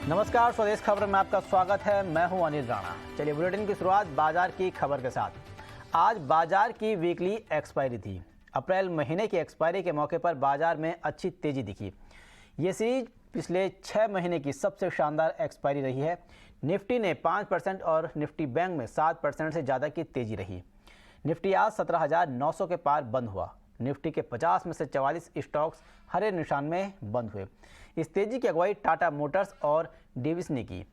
नमस्कार, स्वदेश खबर में आपका स्वागत है। मैं हूं अनिल राणा। चलिए बुलेटिन की शुरुआत बाजार की खबर के साथ। आज बाजार की वीकली एक्सपायरी थी। अप्रैल महीने की एक्सपायरी के मौके पर बाजार में अच्छी तेजी दिखी। ये सीरीज पिछले 6 महीने की सबसे शानदार एक्सपायरी रही है। निफ्टी ने 5% और निफ्टी बैंक में 7% से ज़्यादा की तेजी रही। निफ्टी आज 17,900 के पार बंद हुआ। निफ्टी के 50 में से 44 स्टॉक्स हरे निशान में बंद हुए। इस तेजी की अगुवाई टाटा मोटर्स और डेविस ने की।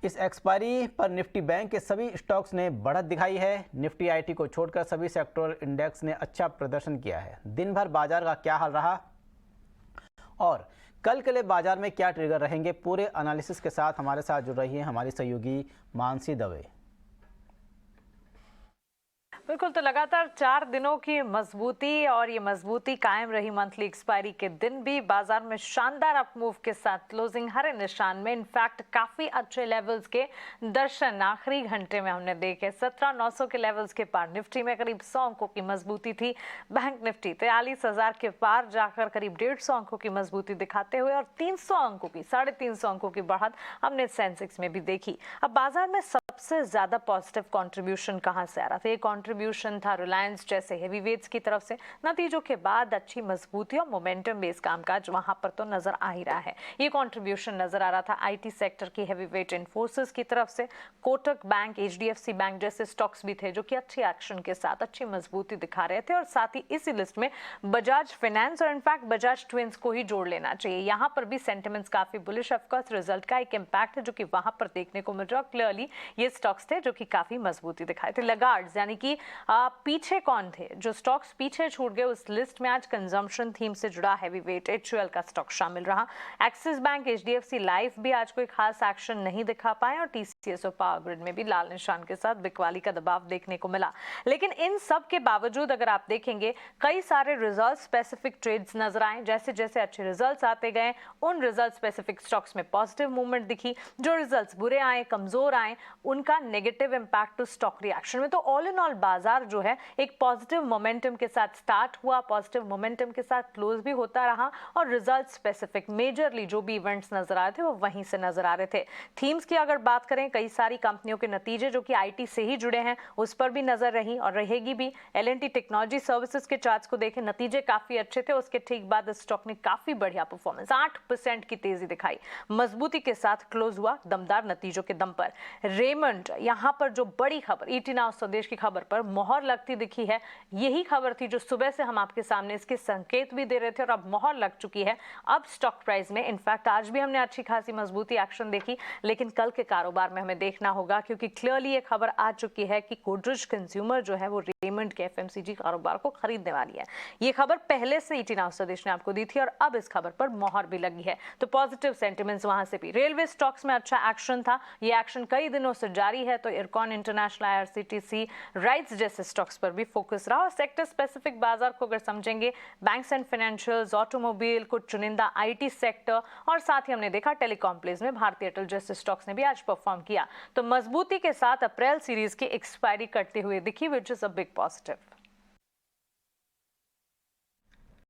इस एक्सपायरी पर निफ्टी बैंक के सभी स्टॉक्स ने बढ़त दिखाई है। निफ्टी आईटी को छोड़कर सभी सेक्टोरल इंडेक्स ने अच्छा प्रदर्शन किया है। दिन भर बाजार का क्या हाल रहा और कल के लिए बाजार में क्या ट्रिगर रहेंगे, पूरे एनालिसिस के साथ हमारे साथ जुड़ रही है हमारी सहयोगी मानसी दवे। बिल्कुल, तो लगातार 4 दिनों की मजबूती और ये मजबूती कायम रही। मंथली एक्सपायरी के दिन भी बाजार में शानदार अप मूव के साथ क्लोजिंग हरे निशान में। इनफैक्ट काफी अच्छे लेवल्स के दर्शन आखिरी घंटे में हमने देखे। 17,900 के लेवल्स के पार निफ्टी में करीब 100 अंकों की मजबूती थी। बैंक निफ्टी 43,000 के पार जाकर करीब 150 अंकों की मजबूती दिखाते हुए और 300 अंकों की 350 अंकों की बढ़त हमने सेंसेक्स में भी देखी। अब बाजार में सबसे ज्यादा पॉजिटिव कंट्रीब्यूशन कहां से आ रहा था? ये कंट्रीब्यूशन था रिलायंस जैसे हेवी वेट्स की तरफ से। नतीजों के बाद अच्छी मजबूती और मोमेंटम बेस्ड कामकाज वहां पर तो नजर आ ही रहा है। ये कंट्रीब्यूशन नजर आ रहा था आईटी सेक्टर की हेवी वेट इन्फोसिस की तरफ से। कोटक बैंक, एचडीएफसी बैंक जैसे स्टॉक्स भी थे जो कि अच्छी एक्शन के साथ अच्छी मजबूती दिखा रहे थे। और साथ ही इसी लिस्ट में बजाज फाइनेंस और इनफैक्ट बजाज ट्विंस को ही जोड़ लेना चाहिए। यहां पर भी सेंटिमेंट्स काफी बुलिश। ऑफकोर्स रिजल्ट का एक इंपैक्ट है जो कि वहां पर देखने को मिल रहा है। क्लियरली ये स्टॉक्स थे जो कि काफी मजबूती दिखाए थे। लगार्ड्स यानी कि पीछे कौन थे जो स्टॉक्स पीछे छूट गए उस लिस्ट में? आज कंजम्पशन थीम से जुड़ा हेवी वेट एचयूएल का स्टॉक शामिल रहा। एक्सिस बैंक, एचडीएफसी लाइफ भी आज कोई खास एक्शन नहीं दिखा पाए और टीसीएस और पावर ग्रिड में भी लाल निशान के साथ बिकवाली का दबाव देखने को मिला। लेकिन इन सब के बावजूद अगर आप देखेंगे कई सारे रिजल्ट स्पेसिफिक ट्रेड्स नजर आए। जैसे जैसे अच्छे रिजल्ट्स आते गए उन रिजल्ट स्पेसिफिक स्टॉक्स में पॉजिटिव मूवमेंट दिखी। जो रिजल्ट्स बुरे आए, कमजोर आए, उनका negative impact to stock reaction में। तो ऑल इन ऑल बाजार जो है एक पॉजिटिव मोमेंटम के साथ स्टार्ट हुआ, पॉजिटिव मोमेंटम के साथ क्लोज भी होता रहा और रिजल्ट स्पेसिफिक मेजरली जो भी इवेंट्स नजर आ रहे थे वो वहीं से नजर आ रहे थे। थीम्स की अगर बात करें, कई सारी कंपनियों के नतीजे जो कि आईटी से ही जुड़े हैं उस पर भी नजर रही और रहेगी भी। एल&टी टेक्नोलॉजी सर्विसेज के चार्ट्स को देखें, नतीजे काफी अच्छे थे। उसके ठीक बाद स्टॉक ने काफी बढ़िया परफॉर्मेंस 8% की तेजी दिखाई, मजबूती के साथ क्लोज हुआ दमदार नतीजों के दम पर। रेमंड यहां पर जो बड़ी खबर ईटी नाउ स्वदेश की खबर पर मोहर लगती दिखी है, यही खबर थी जो सुबह से हम आपके सामने इसके संकेत भी दे रहे थे और अब मोहर लग चुकी है। अब स्टॉक प्राइस में इनफैक्ट आज भी हमने अच्छी खासी मजबूती एक्शन देखी, लेकिन कल के कारोबार में हमें देखना होगा क्योंकि क्लियरली ये खबर आ चुकी है कि गोदरेज कंज्यूमर जो है वो रेमंड के एफएमसीजी कारोबार को खरीदने वाली है। ये खबर पहले से ईटी नाउ स्वदेश ने आपको दी थी और अब इस खबर पर मोहर भी लगी है। तो पॉजिटिव सेंटिमेंट्स वहां से भी। रेलवे स्टॉक्स में अच्छा एक्शन था, ये एक्शन कई दिनों से जारी है। तो इरकॉन इंटरनेशनल, आईआरसीटीसी, राइट्स जैसे स्टॉक्स पर भी फोकस रहा। और सेक्टर स्पेसिफिक बाजार को अगर समझेंगे, बैंक्स एंड फाइनेंशियल्स, ऑटोमोबाइल, कुछ चुनिंदा आईटी सेक्टर और साथ ही हमने देखा टेलीकॉम प्लेस में भारतीय एयरटेल जैसे स्टॉक्स ने भी आज परफॉर्म किया। तो मजबूती के साथ अप्रैल सीरीज की एक्सपायरी करते हुए दिखी, which is a big positive.